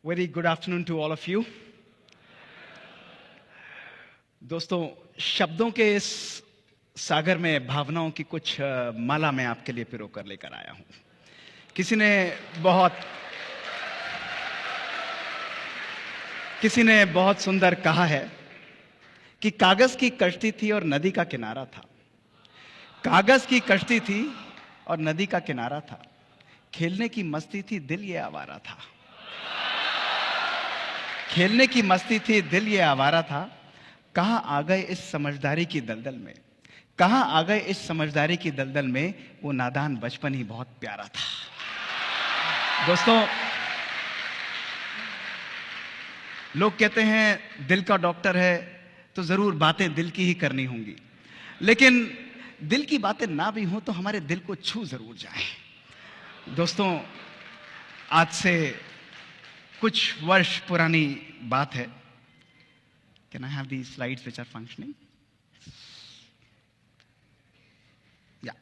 Very good afternoon to all of you. दोस्तों, शब्दों के इस सागर में भावनाओं की कुछ माला मैं आपके लिए पिरो कर लेकर आया हूं। किसी ने बहुत सुंदर कहा है कि कागज की कश्ती थी और नदी का किनारा था। कागज की कश्ती थी और नदी का किनारा था। खेलने की मस्ती थी, दिल ये आवारा था। खेलने की मस्ती थी, दिल ये आवारा था। कहां आ गए इस समझदारी की दलदल में, कहां आ गए इस समझदारी की दलदल में। वो नादान बचपन ही बहुत प्यारा था। दोस्तों, लोग कहते हैं दिल का डॉक्टर है तो जरूर बातें दिल की ही करनी होंगी, लेकिन दिल की बातें ना भी हों तो हमारे दिल को छू जरूर जाए। दोस्तों, आज से कुछ वर्ष पुरानी बात है। Can I have these slides which are functioning? Yeah.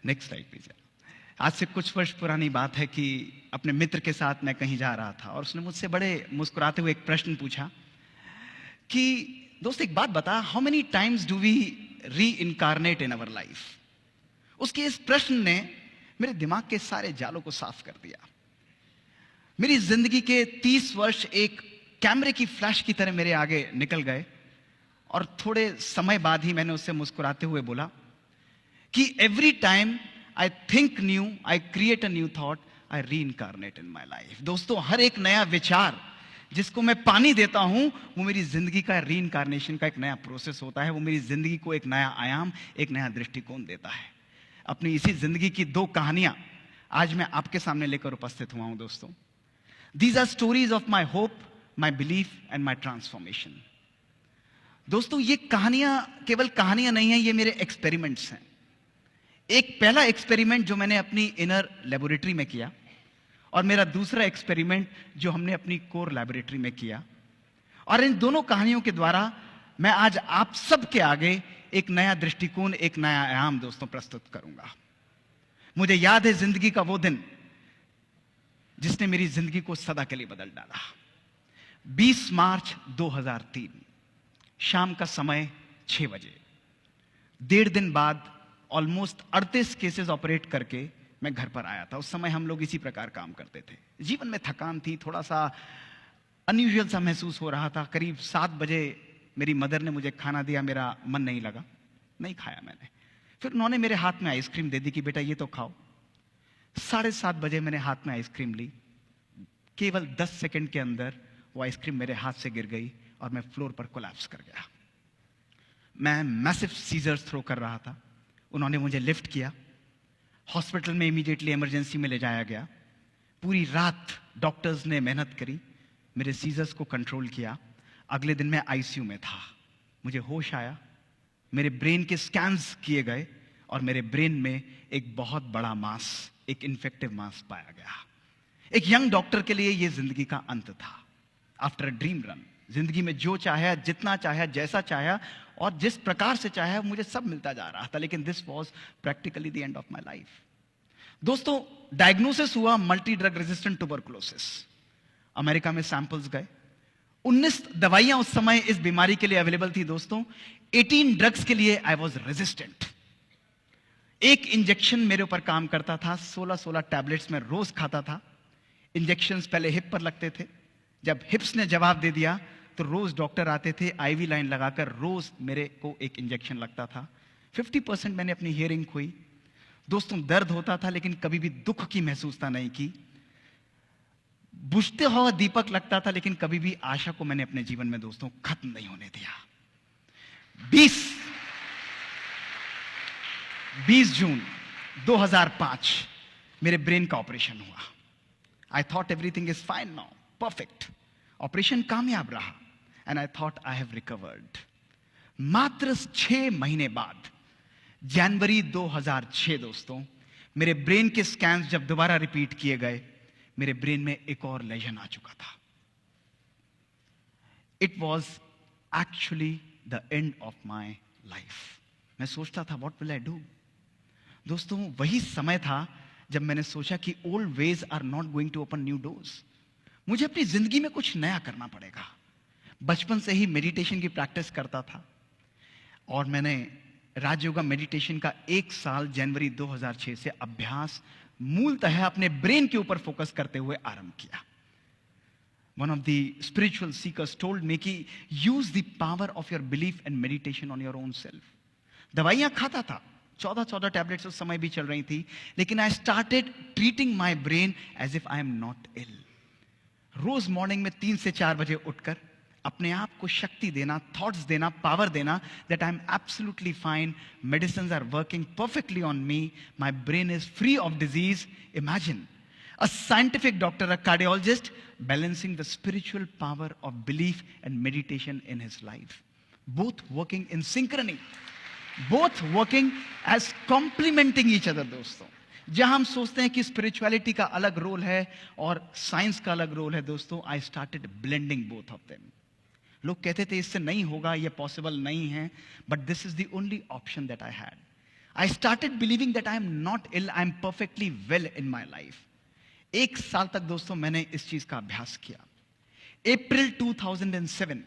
Next slide please. आज से कुछ वर्ष पुरानी बात है कि अपने मित्र के साथ मैं कहीं जा रहा था और उसने मुझसे बड़े मुस्कुराते हुए एक प्रश्न पूछा कि दोस्त एक बात बता, how many times do we reincarnate in our life. उसके इस प्रश्न ने मेरे दिमाग के सारे जालों को साफ कर दिया। मेरी जिंदगी के 30 वर्ष एक कैमरे की फ्लैश की तरह मेरे आगे निकल गए और थोड़े समय बाद ही मैंने उससे मुस्कुराते हुए बोला कि every time I think new, I create a new thought, I reincarnate in my life. दोस्तों, हर एक नया विचार जिसको मैं पानी देता हूं वो मेरी जिंदगी का री इनकारनेशन का एक नया प्रोसेस होता है। वो मेरी जिंदगी को एक नया आयाम, एक नया दृष्टिकोण देता है। अपनी इसी जिंदगी की 2 कहानियां आज मैं आपके सामने लेकर उपस्थित हुआ हूं। दोस्तों, these are stories of my hope, my belief and my transformation. दोस्तों, ये कहानियां केवल कहानियां नहीं है, ये मेरे एक्सपेरिमेंट्स हैं। एक पहला एक्सपेरिमेंट जो मैंने अपनी इनर लेबोरेटरी में किया और मेरा दूसरा एक्सपेरिमेंट जो हमने अपनी कोर लेबोरेटरी में किया। और इन दोनों कहानियों के द्वारा मैं आज आप सबके आगे एक नया दृष्टिकोण, एक नया आयाम दोस्तों प्रस्तुत करूंगा। मुझे याद है जिंदगी का वो दिन जिसने मेरी जिंदगी को सदा के लिए बदल डाला। 20 मार्च 2003, शाम का समय 6 बजे। 1.5 दिन बाद ऑलमोस्ट 38 केसेस ऑपरेट करके मैं घर पर आया था। उस समय हम लोग इसी प्रकार काम करते थे। जीवन में थकान थी, थोड़ा सा अनयूजुअल सा महसूस हो रहा था। करीब 7 बजे मेरी मदर ने मुझे खाना दिया, मेरा मन नहीं लगा, नहीं खाया मैंने। फिर उन्होंने मेरे हाथ में आइसक्रीम दे दी कि बेटा ये तो खाओ। 7:30 बजे मैंने हाथ में आइसक्रीम ली। केवल 10 सेकंड के अंदर वो आइसक्रीम मेरे हाथ से गिर गई और मैं फ्लोर पर कोलैप्स कर गया। मैं मैसिव सीजर्स थ्रो कर रहा था। उन्होंने मुझे लिफ्ट किया, हॉस्पिटल में इमीडिएटली इमरजेंसी में ले जाया गया। पूरी रात डॉक्टर्स ने मेहनत करी, मेरे सीजर्स को कंट्रोल किया। अगले दिन मैं आईसीयू में था। मुझे होश आया, मेरे ब्रेन के स्कैन्स किए गए और मेरे ब्रेन में एक बहुत बड़ा मास, एक इन्फेक्टिव मास पाया गया। एक यंग डॉक्टर के लिए यह जिंदगी का अंत था। आफ्टर अ ड्रीम रन, जिंदगी में जो चाहे, जितना चाहे, जैसा चाहे और जिस प्रकार से चाहे मुझे सब मिलता जा रहा था, लेकिन this was practically the end of my life. दोस्तों, डायग्नोसिस हुआ multi drug resistant tuberculosis. America में सैंपल्स गए। 19 दवाइयां उस समय इस बीमारी के लिए अवेलेबल थी। दोस्तों, 18 ड्रग्स के लिए आई वॉज रेजिस्टेंट। एक इंजेक्शन मेरे ऊपर काम करता था। 16 टैबलेट्स में रोज खाता था। इंजेक्शंस पहले हिप पर लगते थे। जब हिप्स ने जवाब दे दिया तो रोज डॉक्टर आते थे, आईवी लाइन लगाकर रोज मेरे को एक इंजेक्शन लगता था। 50% मैंने अपनी हियरिंग खोई। दोस्तों, दर्द होता था लेकिन कभी भी दुख की महसूसता नहीं की। बुझते हुआ दीपक लगता था लेकिन कभी भी आशा को मैंने अपने जीवन में दोस्तों खत्म नहीं होने दिया। 20 जून 2005 मेरे ब्रेन का ऑपरेशन हुआ। I thought everything is fine now, perfect. Operation कामयाब रहा and I thought I have recovered. मात्र 6 महीने बाद जनवरी 2006 दोस्तों, मेरे ब्रेन के स्कैन्स जब दोबारा रिपीट किए गए, मेरे ब्रेन में एक और लेजन आ चुका था। It was actually the end of my life. मैं सोचता था व्हाट विल आई डू। दोस्तों, वही समय था जब मैंने सोचा कि old ways are not going to open new doors. मुझे अपनी जिंदगी में कुछ नया करना पड़ेगा। बचपन से ही मेडिटेशन की प्रैक्टिस करता था और मैंने राजयोगा मेडिटेशन का 1 साल जनवरी 2006 से अभ्यास मूलतः अपने ब्रेन के ऊपर फोकस करते हुए आरंभ किया। One of the spiritual seekers told me कि use the power of your belief and meditation on your own self. दवाइयां खाता था, 14 टैबलेट्स उस समय भी चल रही थी, लेकिन I started treating my brain as if I am not ill. रोज मॉर्निंग में 3 से 4 बजे उठकर अपने आप को शक्ति देना, थॉट्स देना, पावर देना that I am absolutely fine, medicines are working perfectly on me, my brain is free of disease. Imagine a scientific doctor, a cardiologist, balancing the spiritual power of belief and meditation in his life. Both working in synchrony. Both working as complementing each other, दोस्तों। जहां हम सोचते हैं कि spirituality का अलग role है और साइंस का अलग रोल है, दोस्तों, I started blending both of them. लोग कहते थे इससे नहीं होगा, ये पॉसिबल नहीं है, but this is the only option that I had. I started believing that I am not ill, I am perfectly well in my life. 1 साल तक, दोस्तों, मैंने इस चीज का अभ्यास किया। April 2007,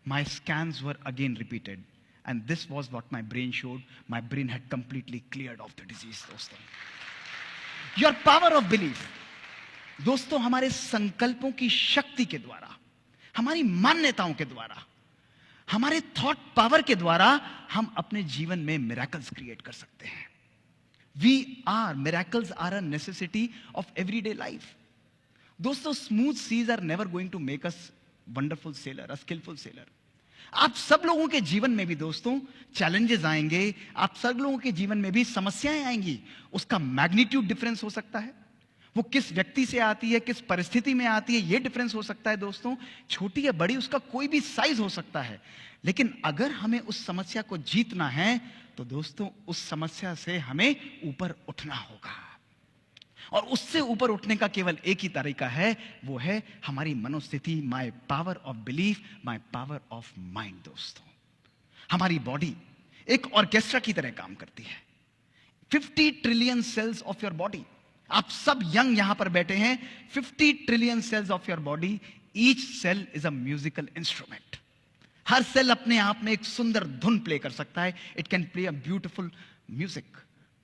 my scans were again repeated, and this was what my brain showed. My brain had completely cleared of the disease, दोस्तों। Your power of belief, दोस्तों, हमारे संकल्पों की शक्ति के द्वारा, हमारी मान्यताओं के द्वारा, हमारे थॉट पावर के द्वारा हम अपने जीवन में मिरेकल्स क्रिएट कर सकते हैं। Miracles are a necessity of everyday life. दोस्तों, smooth seas are never going to make us wonderful sailor, a skilful sailor. आप सब लोगों के जीवन में भी, दोस्तों, चैलेंजेस आएंगे, आप सब लोगों के जीवन में भी समस्याएं आएंगी। उसका मैग्नीट्यूड डिफरेंस हो सकता है, वो किस व्यक्ति से आती है, किस परिस्थिति में आती है, ये डिफरेंस हो सकता है, दोस्तों। छोटी या बड़ी, उसका कोई भी साइज हो सकता है, लेकिन अगर हमें उस समस्या को जीतना है तो दोस्तों उस समस्या से हमें ऊपर उठना होगा। और उससे ऊपर उठने का केवल एक ही तरीका है, वो है हमारी मनोस्थिति, my power of belief, my power of mind. दोस्तों, हमारी बॉडी एक ऑर्केस्ट्रा की तरह काम करती है। 50 trillion cells of your body, आप सब यंग यहां पर बैठे हैं, 50 trillion cells of your body, each cell is a musical instrument. हर सेल अपने आप में एक सुंदर धुन प्ले कर सकता है, it can play a beautiful music.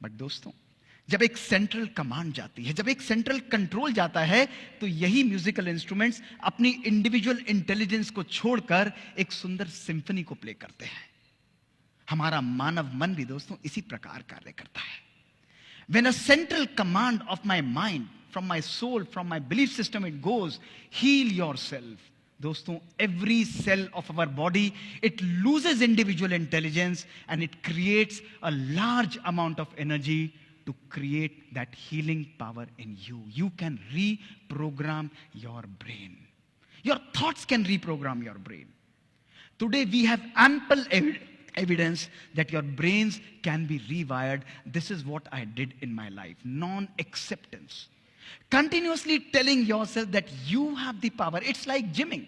But दोस्तों, जब एक सेंट्रल कमांड जाती है, जब एक सेंट्रल कंट्रोल जाता है, तो यही म्यूजिकल इंस्ट्रूमेंट्स अपनी इंडिविजुअल इंटेलिजेंस को छोड़कर एक सुंदर सिंफनी को प्ले करते हैं। हमारा मानव मन भी, दोस्तों, इसी प्रकार कार्य करता है। When a central command of my mind, from my soul, from my belief system, it goes, heal yourself. दोस्तों, every cell of our body, it loses individual intelligence and it creates a large amount of energy to create that healing power in you. You can reprogram your brain. Your thoughts can reprogram your brain. Today we have ample evidence that your brains can be rewired. This is what I did in my life. Non-acceptance. Continuously telling yourself that you have the power. It's like gymming.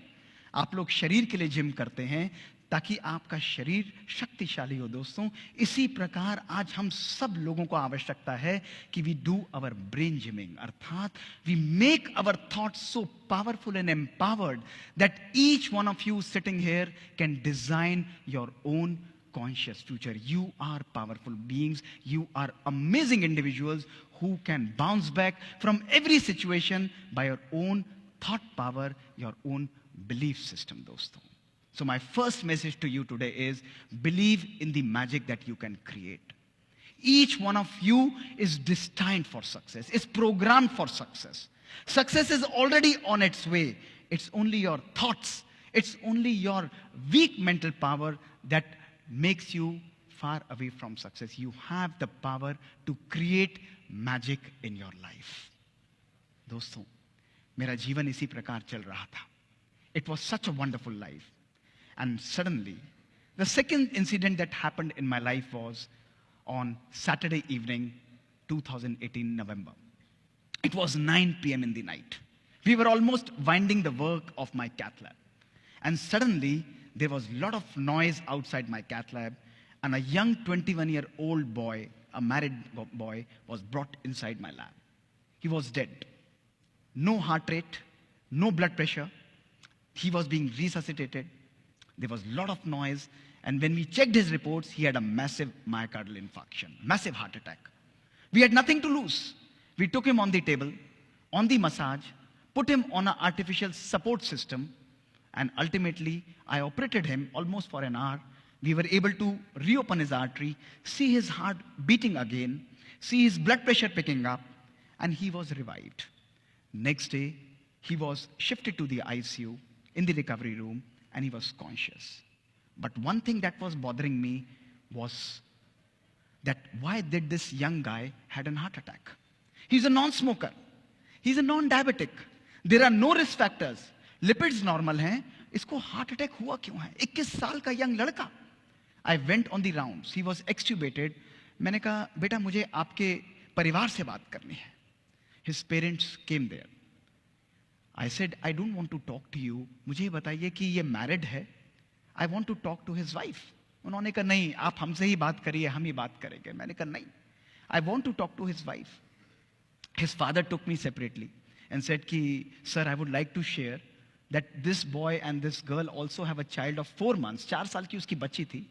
आप लोग शरीर के लिए gym करते हैं ताकि आपका शरीर शक्तिशाली हो। दोस्तों, इसी प्रकार आज हम सब लोगों को आवश्यकता है कि we do our brain gymming, अर्थात we make our thoughts so powerful and empowered that each one of you sitting here can design your own conscious future. You are powerful beings. You are amazing individuals who can bounce back from every situation by your own thought power, your own belief system, dosto. So my first message to you today is believe in the magic that you can create. Each one of you is destined for success, is programmed for success. Success is already on its way. It's only your thoughts, it's only your weak mental power that makes you far away from success. You have the power to create magic in your life. दोस्तों, मेरा जीवन इसी प्रकार चल रहा था. It was such a wonderful life. And suddenly, the second incident that happened in my life was on Saturday evening, 2018 November. It was 9 p.m. in the night. We were almost winding the work of my cath lab. And suddenly, there was a lot of noise outside my cath lab, and a young 21-year-old boy, a married boy, was brought inside my lab. He was dead. No heart rate, no blood pressure. He was being resuscitated. There was a lot of noise. And when we checked his reports, he had a massive myocardial infarction, massive heart attack. We had nothing to lose. We took him on the table, on the massage, put him on an artificial support system, and ultimately, I operated him almost for an hour. We were able to reopen his artery, see his heart beating again, see his blood pressure picking up, and he was revived. Next day, he was shifted to the ICU in the recovery room, and he was conscious. But one thing that was bothering me was that why did this young guy had a heart attack? He's a non-smoker. He's a non-diabetic. There are no risk factors. Lipids normal हैं. इसको heart attack हुआ क्यों है? 21 साल का young लड़का. I went on the rounds. He was extubated. मैंने कहा बेटा मुझे आपके परिवार से बात करनी है. His parents came there. I said I don't want to talk to you. मुझे बताइए कि ये married है. I want to talk to his wife. उन्होंने कहा नहीं आप हमसे ही बात करिए हम ही बात करेंगे. मैंने कहा नहीं. I want to talk to his wife. His father took me separately and said कि sir I would like to share that this boy and this girl also have a child of 4 months. 4 साल की उसकी बच्ची थी.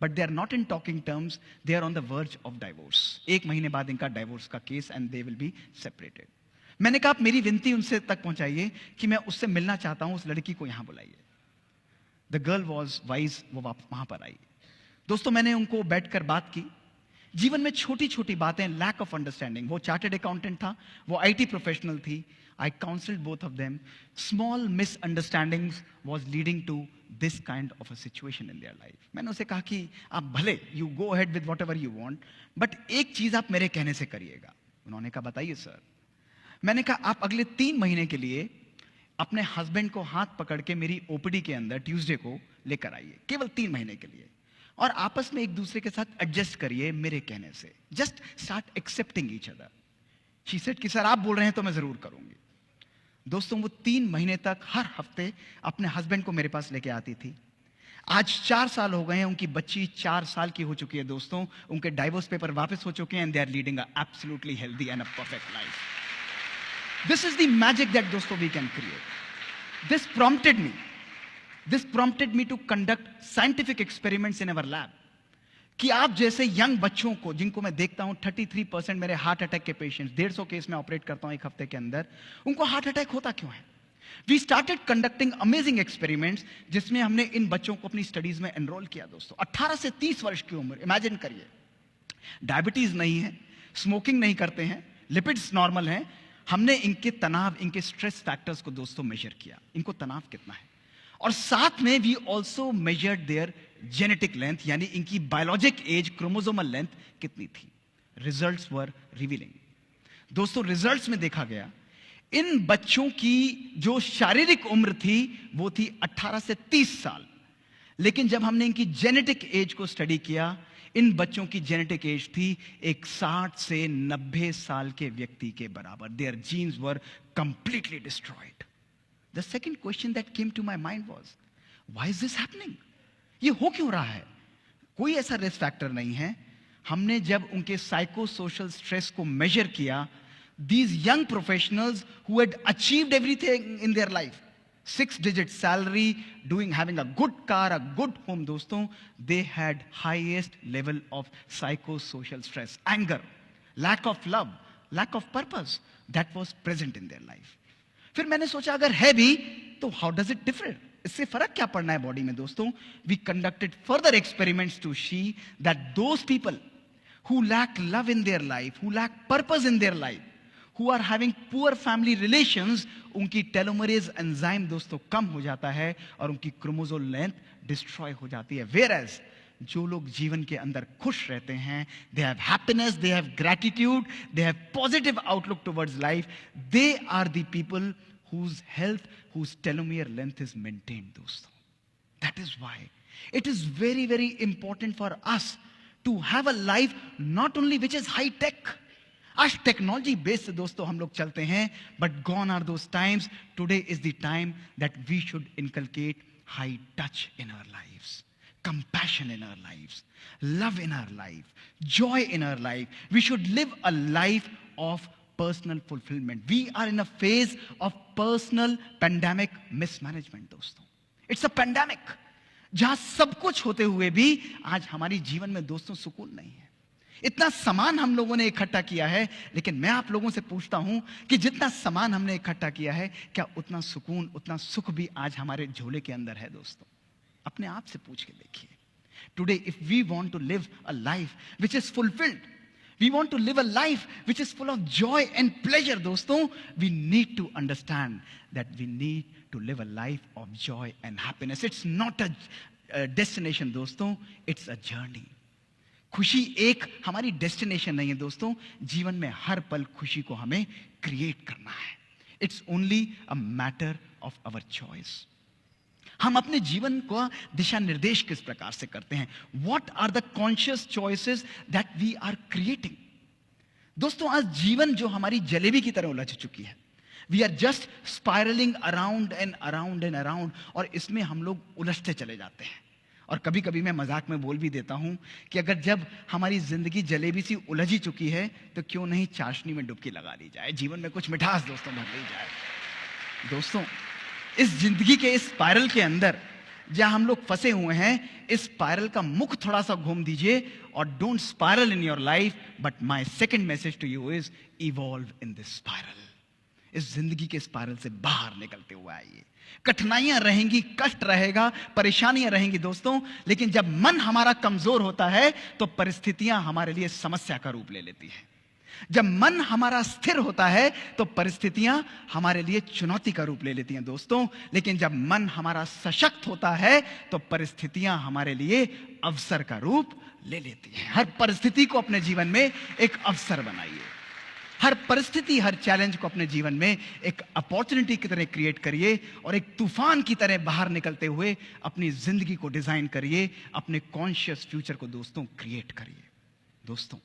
But they are not in talking terms. They are on the verge of divorce. 1 महीने बाद इनका divorce का case and they will be separated. मैंने कहा आप मेरी विनती उनसे तक पहुंचाइए कि मैं उससे मिलना चाहता हूं. उस लड़की को यहां बुलाइए. The girl was wise. वो वहां पर आई. दोस्तों मैंने उनको बैठकर बात की. जीवन में छोटी छोटी बातें, लैक ऑफ अंडरस्टैंडिंग. वो चार्टर्ड अकाउंटेंट था, वो आईटी प्रोफेशनल थी. I counseled both of them. Small misunderstandings was leading to this kind of a situation in their life. मैंने उसे कहा कि आप भले you go ahead with whatever you want, but एक चीज आप मेरे कहने से करिएगा. उन्होंने कहा बताइए सर. मैंने कहा आप अगले 3 महीने के लिए अपने हस्बैंड को हाथ पकड़ के मेरी ओपीडी के अंदर ट्यूसडे को लेकर आइए, केवल 3 महीने के लिए, और आपस में एक दूसरे के साथ एडजस्ट करिए मेरे कहने से. Just start accepting each other. She said कि सर आप बोल रहे हैं तो मैं जरूर करूंगी. दोस्तों वो 3 महीने तक हर हफ्ते अपने हस्बैंड को मेरे पास लेके आती थी. आज 4 साल हो गए हैं. उनकी बच्ची 4 साल की हो चुकी है दोस्तों. उनके डाइवोर्स पेपर वापस हो चुके हैं and they are leading a absolutely healthy and a perfect life. This is the magic that दोस्तों we can create. This prompted me to conduct scientific experiments in our lab. कि आप जैसे young बच्चों को, जिनको मैं देखता हूं 33% मेरे हार्ट अटैक के पेशेंट्स, 150 केस में ऑपरेट करता हूं 1 हफ्ते के अंदर, उनको हार्ट अटैक होता क्यों है? We started conducting amazing experiments, जिसमें हमने इन बच्चों को अपनी स्टडीज में एनरोल किया. दोस्तों 18 से 30 वर्ष की उम्र, इमेजिन करिए. डायबिटीज नहीं है, स्मोकिंग नहीं करते हैं, लिपिड्स नॉर्मल हैं. हमने इनके तनाव, इनके स्ट्रेस फैक्टर्स को दोस्तों मेजर किया. इनको तनाव कितना है, और साथ में we also measured their genetic length, यानी इनकी बायोलॉजिक एज, क्रोमोसोमल लेंथ कितनी थी. Results were revealing. दोस्तों रिजल्ट्स में देखा गया इन बच्चों की जो शारीरिक उम्र थी वो थी 18 से 30 साल, लेकिन जब हमने इनकी जेनेटिक एज को स्टडी किया, इन बच्चों की जेनेटिक एज थी एक 60 से 90 साल के व्यक्ति के बराबर. Their genes were completely destroyed. The second question that came to my mind was, why is this happening? ये हो क्यों रहा है? कोई ऐसा रिस्क फैक्टर नहीं है. हमने जब उनके साइको सोशल स्ट्रेस को मेजर किया, these young professionals who had achieved everything in their life, 6-digit salary, having a good car, a good home, दोस्तों, they had highest level of psychosocial stress, anger, lack of love, lack of purpose that was present in their life. फिर मैंने सोचा अगर है भी तो how does it differ, इससे फर्क क्या पड़ना है बॉडी में. दोस्तों we conducted further experiments to see that those people who lack love in their life, who lack purpose in their life, who are having poor family relations, उनकी telomerase enzyme दोस्तों कम हो जाता है और उनकी क्रोमोसोम लेंथ डिस्ट्रॉय हो जाती है. वेयर एज जो लोग जीवन के अंदर खुश रहते हैं, they have happiness, they have gratitude, they have positive outlook towards life, they are the people whose health, whose telomere length is maintained, दोस्तों. That is why it is very, very important for us to have a life not only which is high tech. आज technology based से दोस्तों हम लोग चलते हैं, but gone are those times. Today is the time that we should inculcate high touch in our lives, compassion in our lives, love in our life, joy in our life. We should live a life of personal fulfilment. We are in a phase of personal pandemic mismanagement दोस्तों. It's a pandemic जहां सब कुछ होते हुए भी आज हमारी जीवन में दोस्तों सुकून नहीं है. इतना सामान हम लोगों ने इकट्ठा किया है, लेकिन मैं आप लोगों से पूछता हूं कि जितना सामान हमने इकट्ठा किया है, क्या उतना सुकून, उतना सुख भी आज हमारे झोले के अंदर है दोस्तों? अपने आप से पूछ के देखिए. Today if we want to live a life which is fulfilled, we want to live a life which is full of joy and pleasure दोस्तों, we need to understand that we need to live a life of joy and happiness. It's not a destination दोस्तों, it's a journey. खुशी एक हमारी destination नहीं है दोस्तों. जीवन में हर पल खुशी को हमें क्रिएट करना है. It's only a matter of our choice. हम अपने जीवन को दिशा निर्देश किस प्रकार से करते हैं? What are the conscious choices that we are creating? दोस्तों आज जीवन जो हमारी जलेबी की तरह उलझ चुकी है. We are just spiralling around and around and around, और इसमें हम लोग उलझते चले जाते हैं. और कभी कभी मैं मजाक में बोल भी देता हूं कि अगर जब हमारी जिंदगी जलेबी सी उलझ ही चुकी है, तो क्यों नहीं चाशनी में डुबकी लगा ली जाए, जीवन में कुछ मिठास दोस्तों भर ली जाए. दोस्तों इस जिंदगी के इस स्पाइरल के अंदर जहां हम लोग फंसे हुए हैं, इस स्पाइरल का मुख थोड़ा सा घूम दीजिए, और don't spiral in your life, but my second message to you is evolve in this spiral. इस जिंदगी के स्पाइरल से बाहर निकलते हुए आइए. कठिनाइयां रहेंगी, कष्ट रहेगा, परेशानियां रहेंगी दोस्तों, लेकिन जब मन हमारा कमजोर होता है तो परिस्थितियां हमारे लिए समस्या का रूप ले लेती है. जब मन हमारा स्थिर होता है तो परिस्थितियां हमारे लिए चुनौती का रूप ले लेती हैं दोस्तों. लेकिन जब मन हमारा सशक्त होता है तो परिस्थितियां हमारे लिए अवसर का रूप ले लेती हैं. हर परिस्थिति को अपने जीवन में एक अवसर बनाइए. हर परिस्थिति, हर चैलेंज को अपने जीवन में एक अपॉर्चुनिटी की तरह क्रिएट करिए, और एक तूफान की तरह बाहर निकलते हुए अपनी जिंदगी को डिजाइन करिए. अपने कॉन्शियस फ्यूचर को दोस्तों क्रिएट करिए. दोस्तों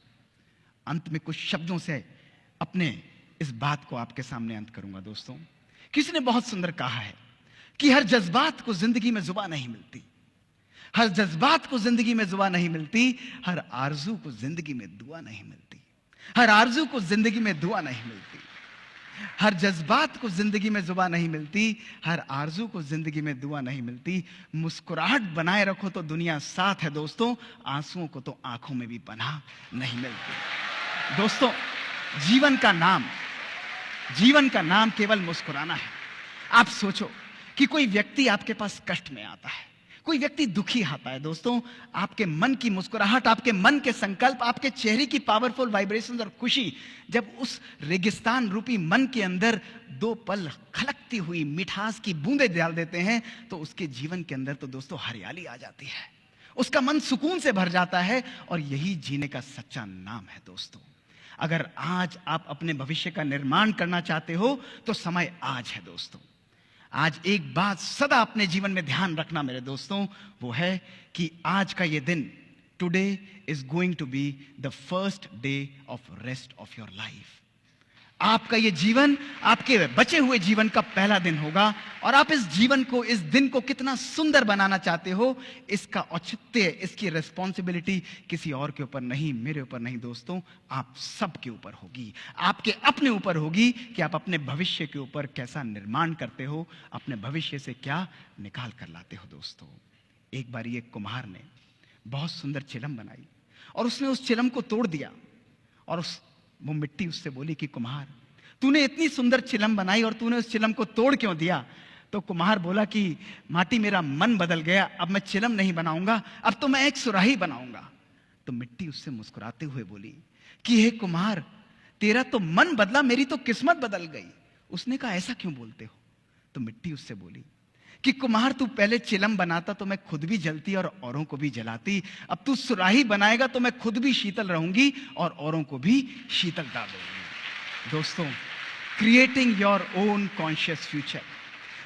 अंत में कुछ शब्दों से अपने इस बात को आपके सामने अंत करूंगा. दोस्तों किसी ने बहुत सुंदर कहा है कि हर जज्बात को जिंदगी में जुबान नहीं मिलती. हर जज्बात को जिंदगी में जुबान नहीं मिलती. हर आरजू को जिंदगी में दुआ नहीं मिलती. हर आरजू को जिंदगी में दुआ नहीं मिलती. हर जज्बात को जिंदगी में जुबान नहीं मिलती. हर आरजू को जिंदगी में दुआ नहीं मिलती. मुस्कुराहट बनाए रखो तो दुनिया साथ है दोस्तों, आंसुओं को तो आंखों में भी पनाह नहीं मिलती. दोस्तों जीवन का नाम केवल मुस्कुराना है. आप सोचो कि कोई व्यक्ति आपके पास कष्ट में आता है, कोई व्यक्ति दुखी आता है. दोस्तों आपके मन की मुस्कुराहट, आपके मन के संकल्प, आपके चेहरे की पावरफुल वाइब्रेशंस और खुशी जब उस रेगिस्तान रूपी मन के अंदर दो पल खलकती हुई मिठास की बूंदें डाल देते हैं, तो उसके जीवन के अंदर तो दोस्तों हरियाली आ जाती है. उसका मन सुकून से भर जाता है, और यही जीने का सच्चा नाम है. दोस्तों अगर आज आप अपने भविष्य का निर्माण करना चाहते हो तो समय आज है. दोस्तों आज एक बात सदा अपने जीवन में ध्यान रखना मेरे दोस्तों, वो है कि आज का ये दिन, today is going to be the first day of rest of your life. आपका ये जीवन आपके बचे हुए जीवन का पहला दिन होगा, और आप इस जीवन को, इस दिन को कितना सुंदर बनाना चाहते हो, इसका औचित्य, इसकी रिस्पॉन्सिबिलिटी किसी और के ऊपर नहीं, मेरे ऊपर नहीं दोस्तों, आप सबके ऊपर होगी. आपके अपने ऊपर होगी कि आप अपने भविष्य के ऊपर कैसा निर्माण करते हो, अपने भविष्य से क्या निकाल कर लाते हो. दोस्तों एक बार एक कुम्हार ने बहुत सुंदर चिलम बनाई, और उसने उस चिलम को तोड़ दिया, और वो मिट्टी उससे बोली कि कुम्हार, तूने इतनी सुंदर चिलम बनाई और तूने उस चिलम को तोड़ क्यों दिया? तो कुम्हार बोला कि माटी, मेरा मन बदल गया, अब मैं चिलम नहीं बनाऊंगा, अब तो मैं एक सुराही बनाऊंगा. तो मिट्टी उससे मुस्कुराते हुए बोली कि हे कुम्हार, तेरा तो मन बदला, मेरी तो किस्मत बदल गई. उसने कहा ऐसा क्यों बोलते हो? तो मिट्टी उससे बोली कि कुम्हार, तू पहले चिलम बनाता तो मैं खुद भी जलती और औरों को भी जलाती, अब तू सुराही बनाएगा तो मैं खुद भी शीतल रहूंगी और औरों को भी शीतलता दूंगी. दोस्तों creating your own conscious future,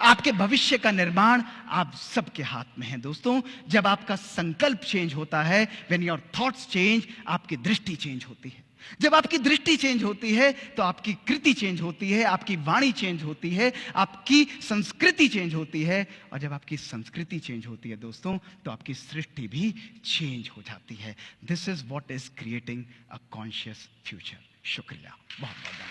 आपके भविष्य का निर्माण आप सबके हाथ में है. दोस्तों जब आपका संकल्प चेंज होता है, व्हेन योर थॉट्स चेंज, आपकी दृष्टि चेंज होती है. जब आपकी दृष्टि चेंज होती है तो आपकी कृति चेंज होती है, आपकी वाणी चेंज होती है, आपकी संस्कृति चेंज होती है, और जब आपकी संस्कृति चेंज होती है दोस्तों, तो आपकी सृष्टि भी चेंज हो जाती है. This is what is creating a conscious future. शुक्रिया, बहुत बहुत.